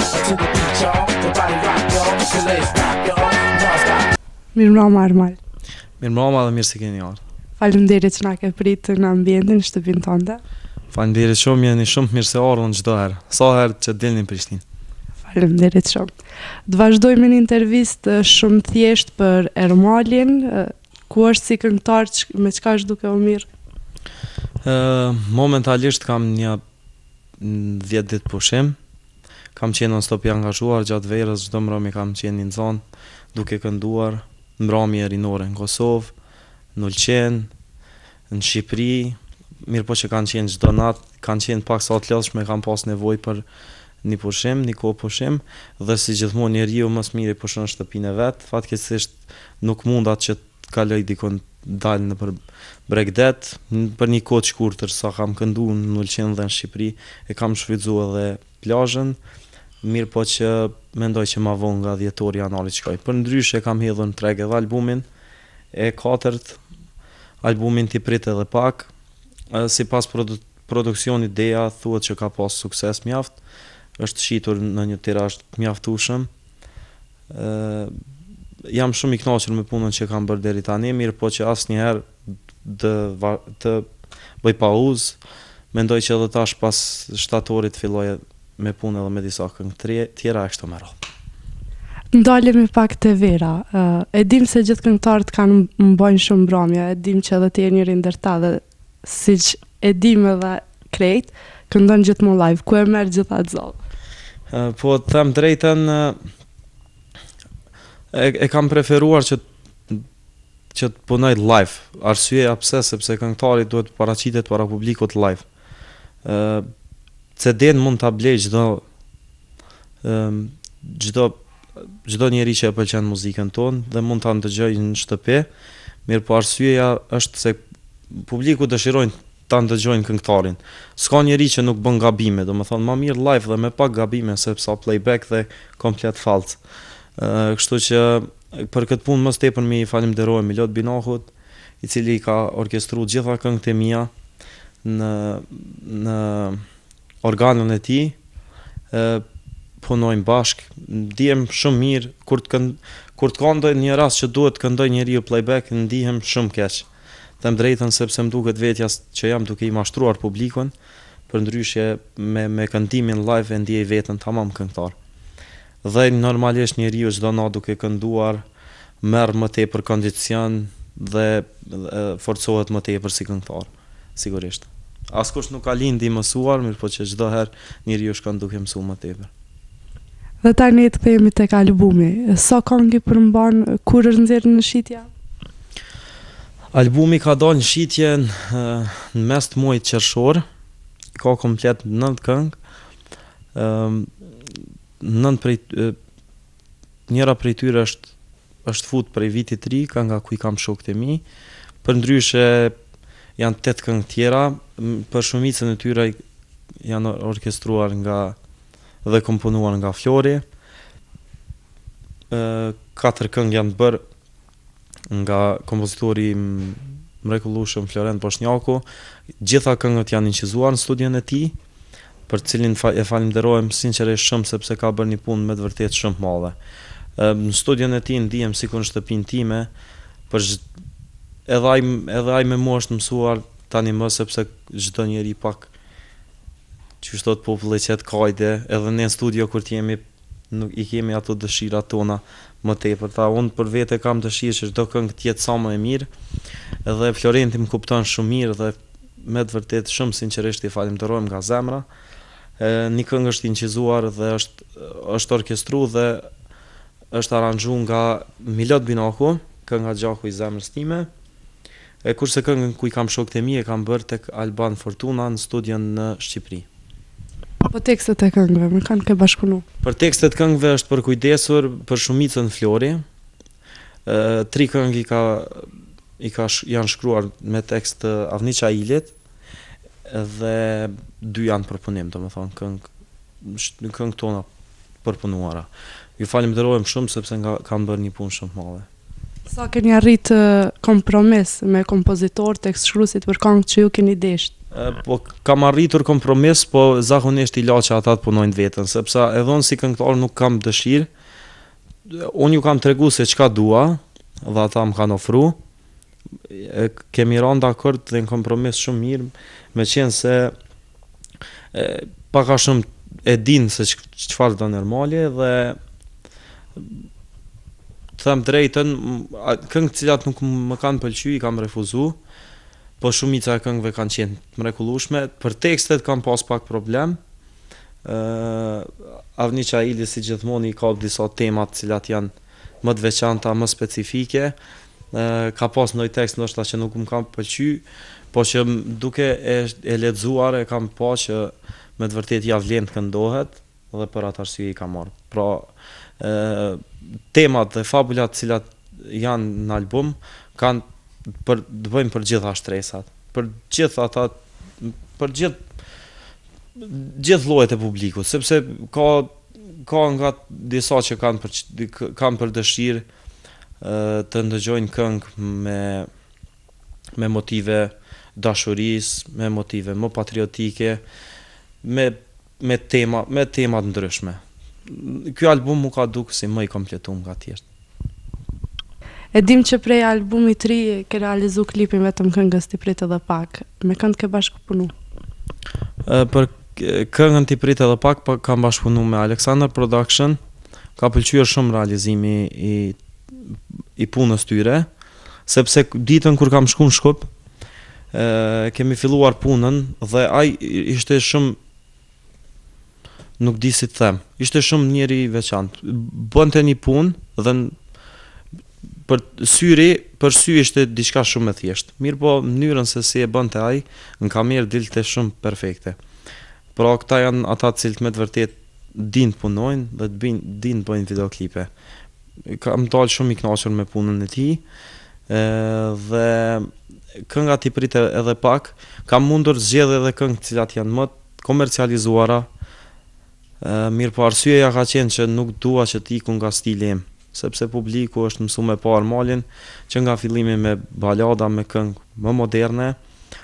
To the beat, y'all, the body rock, y'all, so let's rock, y'all, non-stop. Mirëmbrëma Armal. Mirëmbrëma dhe mirë se keni ardhur. Faleminderit që na ke pritur në ambientin, shtëpinë tënde. Faleminderit shumë, jeni shumë mirë se ardhën çdo herë. Sa herë që dilni në Prishtinë. Faleminderit shumë. Do vazhdojmë një intervistë shumë thjesht për Armalin, ku është si këngëtar, me çka është duke u mirë? Momentalisht kam një 10 ditë pushim. Kam qenë non-stop i angazhuar gjatë verës, çdo mbrëmje kam qenë në zonë duke kënduar, mbrëmje rinore në Kosovë, në Ulqen, në Shqipëri, mirë po që kanë qenë çdo natë, kanë qenë pak sa të lodhshme, kam pas nevojë për një pushim, një kohë pushim, dhe si gjithmonë njeriu më së miri pushon shtëpinë e vet, fatkeqësisht nuk mundat që të kaloj dikon dalë në për Bregdet, për një kohë të shkurtër sa kam kënduar në Ulqen dhe në Shqipëri, e kam shfrytzuar edhe plazhën, mirë po që mendoj që ma vonë nga 10 janari shkoj. Për ndryshe kam hedhur në treg edhe albumin e 4, albumin t'i prit edhe pak, si pas produksionit ideja thuhet që ka pas sukses mjaft, është shitur në një tirazh mjaftueshëm. Jam shumë i kënaqur me punën që kam bërë deri tani, mirë po që asnjëherë të bëj pauzë. Mendoj që edhe tash pas shtatorit filloj me punë edhe me disa këngë tjera e kështu me radhë. Ndalemi pak te vera. E dim se gjithë këngëtarët kanë mbajnë shumë mbrëmje, e dim që edhe ti je njëri ndër ta dhe siç e dim edhe krejt, këndon gjithmonë live. Ku e merr gjithë atë zall? Po të them drejtën, e kam preferuar që të punoj live. Arsyeja pse, sepse këngëtari duhet paraqitet para publikut live. CD-n mund ta blej çdo njeri që e pëlqen muzikën tonë dhe mund ta ndëgjojë në shtëpi, mirë po arsyeja është se publiku dëshirojnë ta ndëgjojnë këngëtarin. S'ka njeri që nuk bën gabime, domethënë më mirë live dhe me pak gabime se sa playback dhe komplet fallc. Kështu që për këtë punë mos tepër mi falenderoj Milot Binahut, i cili ka orkestruar gjitha këngët e mia në organon e tij. Punojmë bashk, ndihem shumë mirë kur të këndoj një rast që duhet të këndoj njeriu playback, ndihem shumë keq. Them drejtën sepse më duket vetja që jam duke i mashtruar publikun, përndryshe me këndimin live e ndjej veten tamam këngëtar. Dhe normalisht njeriu çdo natë duke kënduar merr më tepër kondicion dhe forcohet më tepër si këngëtar, sigurisht. Askush nuk ka lindi mësuar, mirë po që çdo herë njeriu shkon duke mësuar më tepër. Dhe tani të kthehemi tek albumi. Sa këngë përmban, kur është nxjerrë në shitje? Albumi ka dalë në shitje në mes të muajit qershor, ka komplet 9 këngë. Njëra prej tyre është fut prej vitit të ri, kënga Ku i kam shokët e mi. Përndryshe janë 8 këngë tjera, për shumicën e tyre janë orkestruar dhe komponuar nga Flori. 4 këngë janë bërë nga kompozitori mrekullueshëm Florent Boshnjaku. Gjitha këngët janë incizuar në studion e tij, për cilin e falenderojmë sinqerisht shumë sepse ka bërë një punë me të vërtetë shumë të madhe. Në studion e tij ndihem sikur në shtëpinë time, edhe ai me mua është mësuar tani më, sepse çdo njeri pak që shtot populli që të kajde, edhe ne në studio kur t'jemi, nuk i kemi ato dëshirat tona më tepër. Unë për vete kam dëshirë që çdo këngë t'jetë sa më e mirë, edhe Florenti më kupton shumë mirë dhe me të vërtet shumë sinqerisht i falenderojmë nga zemra. Një këngë është incizuar dhe është orkestruar dhe është aranxhuar nga Milot Binaku, kënga Gjaku i zemrës time. Kurse këngën Ku i kam shokët e mi e kam bërë tek Alban Fortuna në studion në Shqipëri. Po tekstet e këngëve, më kanë ke bashkëpunu? Për tekstet këngëve është përkujdesur për shumicën Flori. 3 këngë janë shkruar me tekst Avni Qailit dhe 2 janë përpunim, domethënë këngë tona përpunuara. Ju falenderojmë shumë sepse kanë bërë një punë shumë të madhe. Sa keni arrit kompromis me kompozitor, tekst shkruesit për këngët që ju keni desht? Po kam arritur kompromis, po zakonisht i la që ata të punojnë vetën, sepse edhe unë si këngëtar nuk kam dëshirë. Unë ju kam tregu se çka dua dhe ata më kanë ofru. Kemi rënë dakord dhe në kompromis shumë mirë, me qenë se pak a shumë e din se çfarë do normale dhe të them drejtën, këngë cilat nuk më kanë pëlqyer i kam refuzu, po shumica e këngëve kanë qenë mrekullueshme. Për tekstet kam pas pak problem. Avni Çaili si gjithmonë i ka disa temat cilat janë më të veçanta, më specifike. Ka pas ndonjë tekst ndoshta që nuk më ka pëlqyer, po që duke e lexuar e kam pa që me të vërtet ja vlen të këndohet dhe për atë arsye i kam marrë. Pra temat dhe fabulat cilat janë në album kanë të bëjmë për gjitha shtresat, për gjithë ata, për gjithë llojet e publikut, sepse ka nga disa që kanë për dëshirë të ndëgjojnë këngë me motive dashurisë, me motive më patriotike, me tema të ndryshme. Ky album mu ka duk si më i kompletuar nga tjerë. E dim që prej albumit të ri ke realizu klipin vetëm këngës Ti prit edhe pak. Me kënd ke bashkëpunu? Për këngën Ti prit edhe pak kam bashkëpunu me Alexander Production. Ka pëlqyer shumë realizimi i punës tyre, sepse ditën kur kam shku në Shkup, kemi filluar punën dhe ai ishte shumë, nuk di si të them, ishte shumë njeri i veçantë. Bënte një punë dhe për sy ishte diçka shumë e thjeshtë. Mirë po mënyrën se si e bënte ai, në kamerë dilte shumë perfekte. Pra këta janë ata të cilët me të vërtet din të punojnë dhe din të bëjnë videoklipe. Kam dalë shumë i kënaqur me punën e tij, dhe kënga Ti prit edhe pak, kam mundur zgjedh edhe këngë të cilat janë më komercializuara. Mirë po arsyeja ka qenë që nuk dua që t'iku nga stili im, sepse publiku është mësuar me parë malin që nga fillimi me balada, me këngë më moderne.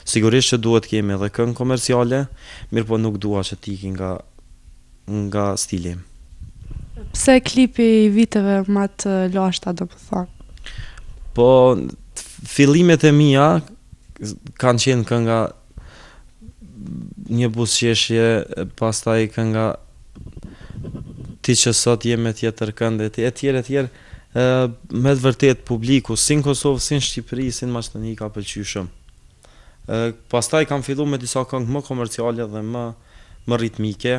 Sigurisht që duhet kemi edhe këngë komerciale, mirë po nuk dua që t'iki nga stili im. Pse klipi i viteve më të lashta, do të thonë? Po fillimet e mia kanë qenë kënga Një buzëqeshje, pastaj kënga Ti që sot je me tjetër këndë, e tjerë. Me të vërtet publiku, si në Kosovë, si në Shqipëri, si në Maqedoni ka pëlqyer shumë. Pastaj kam filluar me disa këngë më komerciale dhe më ritmike,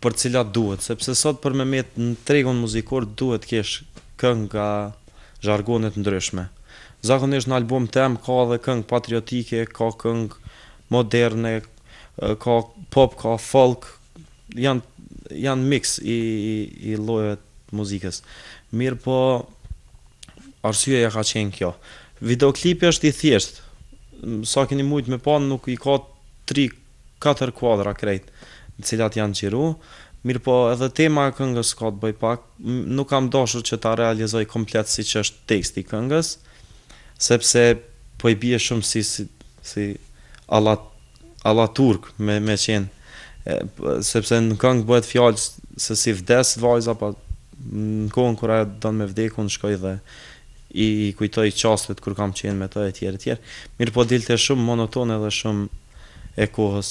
për cilat duhet, sepse sot për me met në tregun muzikor duhet kesh këngë nga zhargone të ndryshme. Zakonisht në album tem ka edhe këngë patriotike, ka këngë moderne, ka pop, ka folk, janë mix i llojeve të muzikës. Mirë po arsyeja ka qenë kjo. Videoklipi është i thjeshtë. Sa keni mujt me pa, nuk i ka 3-4 kuadra krejt, në cilat janë qiru. Mirë po edhe tema e këngës ka të bëj pak. Nuk kam dashur që ta realizoj komplet si që është teksti i këngës, sepse po i bie shumë si alla turk me qenë, sepse në këngë bëhet fjalë se si vdes vajza, pa në kohën kur ajo don me vdekun shkoj dhe i kujtoj çastet kur kam qenë me të e tjerë. Mirë po dilte shumë monotone dhe shumë e kohës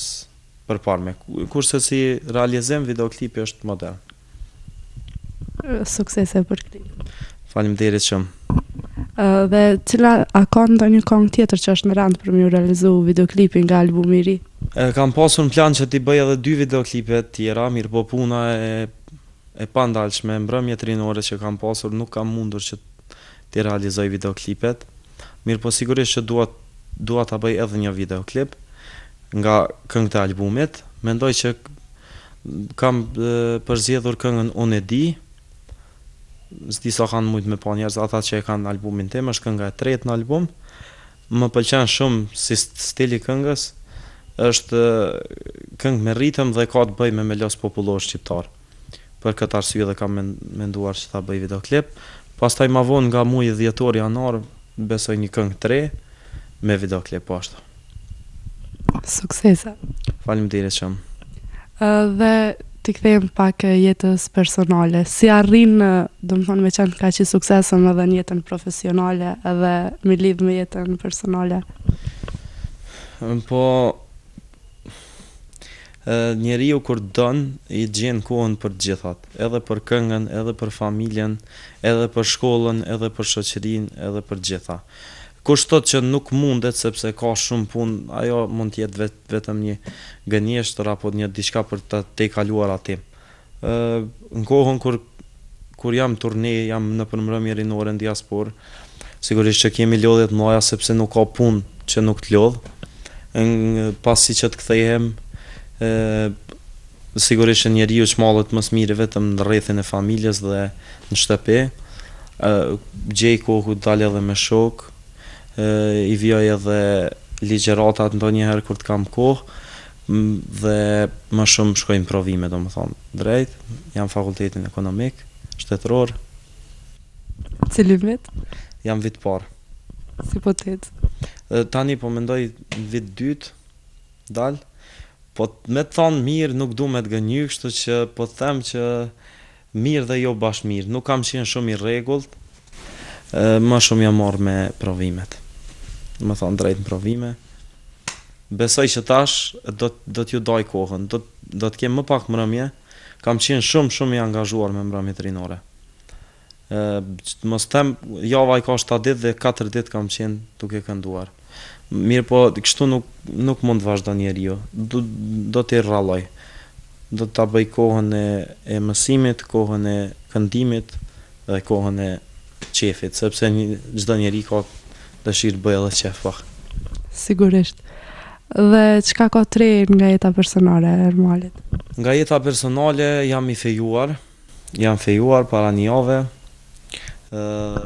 përparme. Kurse si realizim videoklipi është modern. Suksese për klip. Faleminderit shumë. Dhe a ka ndonjë këngë tjetër që është në rand për më realizu videoklipin nga albumi i ri? Kam pasur në plan që t'i bëj edhe 2 videoklipe tjera, mirë po puna e pandalshme, mbrëmjet rinore që kam pasur, nuk kam mundur që t'i realizoj videoklipet. Mirë po sigurisht që dua t'a bëj edhe një videoklip nga këngët e albumit. Mendoj që kam përzgjedhur këngën Unë e di. S'di sa kanë mujt me pa njerëz, ata që e kanë albumin tim, është kënga e tretë në album. Më pëlqen shumë si stili këngës, është këngë me ritëm dhe ka të bëj me melos popullor shqiptar. Për këtë arsye dhe kam menduar që ta bëj videoklip. Pastaj ma vonë nga muji dhjetor janar, besoj një këngë 3 me videoklip ashtu. Suksese. Faleminderit shumë. Dhe t'i kthejmë pak jetës personale. Si arrin, domethënë me qenë kaq i suksesshëm edhe në jetën profesionale edhe me lidh me jetën personale? Po njeriu kur don i gjen kohën për gjithat, edhe për këngën, edhe për familjen, edhe për shkollën, edhe për shoqërinë, edhe për gjitha. Kush thot që nuk mundet sepse ka shumë punë, ajo mund të jetë vetëm një gënjeshtër apo një diçka për të tejkaluar aty. Në kohën kur jam turne, jam në përmbrëmje rinore në diasporë, sigurisht që kemi lodhje të mëdha sepse nuk ka punë që nuk të lodh. Pasi që të kthehem, sigurisht që njeriu çmallet më së miri vetëm në rrethin e familjes dhe në shtëpi. Gjej kohë dalë edhe me shok, i vjoj edhe ligjëratat ndonjëherë kur të kam kohë dhe më shumë shkoj në provime, domethënë drejt, jam fakultetin ekonomik, shtetëror. Cili vit? Jam vit parë. Si po t'et? Tani po mendoj vit dytë dal, po me të thonë mirë nuk du me të gënjy, kështu që po them që mirë dhe jo bashkë mirë, nuk kam qenë shumë i rregullt, më shumë jam marrë me provimet. Më thonë drejt në provime. Besoj që tash do t'ju daj kohën, do të kem më pak mbrëmje, kam qenë shumë i angazhuar me mbrëmjet rinore. Mos them, java i ka 7 ditë dhe 4 ditë kam qenë duke kënduar. Mirë po, kështu nuk mund të vazhdo njeriu, do t'i rralloj. Do t'a bëj kohën e mësimit, kohën e këndimit dhe kohën e qefit, sepse çdo njeri ka dëshirë bëj edhe qef pak. Sigurisht. Dhe çka ka të re nga jeta personale e Ermalit? Nga jeta personale jam i fejuar para një jave.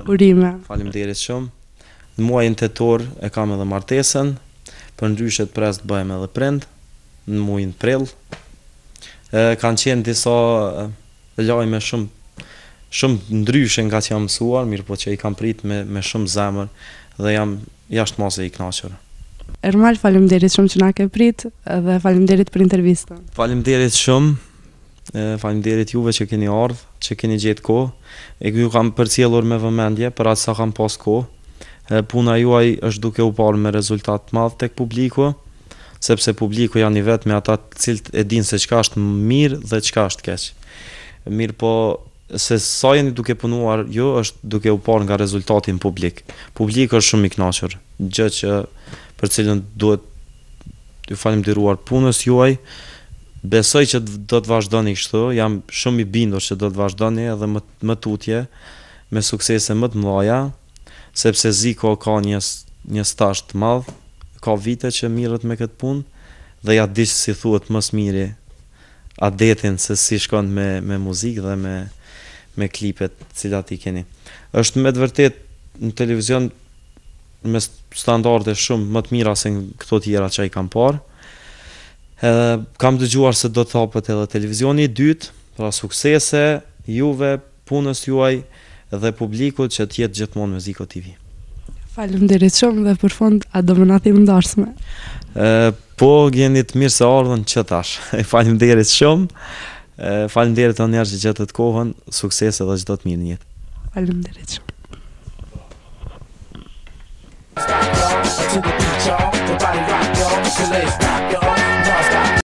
Urime. Faleminderit shumë. Në muajin tetor e kam edhe martesën, përndryshe të pres të bëhem edhe prind, në muajin prill. Kanë qenë disa lajme shumë ndryshe nga që jam mësuar, mirë po që i kam prit me shumë zemër dhe jam jashtë mase i kënaqur. Ermal, faleminderit shumë që na ke prit dhe faleminderit për intervistën. Faleminderit shumë, faleminderit juve që keni ardhur, që keni gjetë kohë, e ju kam përcjellur me vëmendje për atë sa kam pas kohë. Puna juaj është duke u parë me rezultat të madh tek publiku, sepse publiku janë i vetë me ata të cilët e dinë se çka është mirë dhe çka është keq. Mirë po, se sa jeni duke punuar ju është duke u parë nga rezultati në publik. Publiku është shumë i kënaqur, gjë që për cilën duhet t'ju falenderuar punës juaj. Besoj që do të vazhdoni kështu, jam shumë i bindur që do të vazhdoni edhe më tutje me suksese më të mëdha, sepse Ziko ka një stazh të madh, ka vite që mirret me këtë punë dhe ja di si thuhet më së miri adetin se si shkon me muzikë dhe me klipet cilat i keni. Është me të vërtet në televizion me standarde shumë më të mira se këto tjera që i kam parë. Kam dëgjuar se do të hapet edhe televizioni i dytë, pra suksese juve, punës juaj dhe publikut që të jetë gjithmonë me Ziko TV. Faleminderit shumë dhe për fund a do më na thim ndarshme? Po gjeni të mirë se ardhën që tash. Faleminderit shumë. Faleminderit edhe një herë që gjetët kohën, suksese dhe çdo të mirë në jetë. Faleminderit shumë. To the beat, y'all. The body rock, y'all. So let's rock, y'all.